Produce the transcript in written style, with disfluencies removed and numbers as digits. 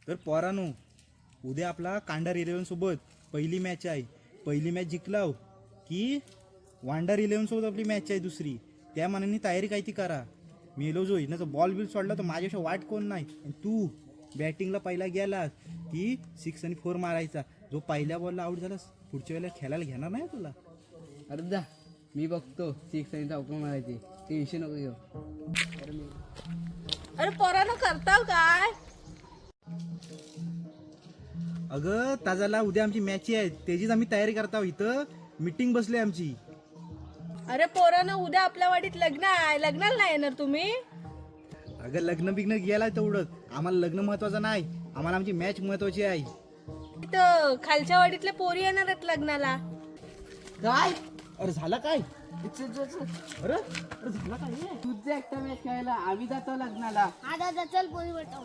तर पोरानो, उद्या आपला कांडार 11 सोबत पहिली मॅच आहे. पहिली मॅच जिंकलाव की वांडार 11 सोबत आपली मॅच आहे दुसरी. त्या मानाने तयारी काय ती करा. मेलो जो ना तो बॉल बिल सोडला तर माझ्याशिवाय वाट कोण नाही. आणि तू बॅटिंगला पहिला गेला की 6 आणि 4 मारायचा. जो पहिल्या बॉलला आऊट झालास पुढच्या वेळेला खेळायला घेणार नाही तुला. अरे जा, मी बघतो 6 आणि चौका मारायचे, टेन्शन नको घेऊ. अरे पोरानं करताव काय? अगं ताजाला उद्या आमची मॅच आहे, त्याचीच आम्ही तयारी करताव. इथं मीटिंग बसली आमची. अरे पोरानं उद्या आपल्या वाडीत लग्न आहे, लग्नाला नाही येणार तुम्ही? अगं लग्न बिग्न गेला तेवढंच, आम्हाला लग्न महत्वाचं नाही, आम्हाला आमची मॅच महत्वाची आहे. इथं खालच्या वाडीतले पोरी येणार आहेत लग्नाला. काय अरे झाला काय? अरे अरे झाला काय? तुझं एकटा मॅच खेळायला, आम्ही जातो लग्नाला. हा दादा चल पोरी बटाव.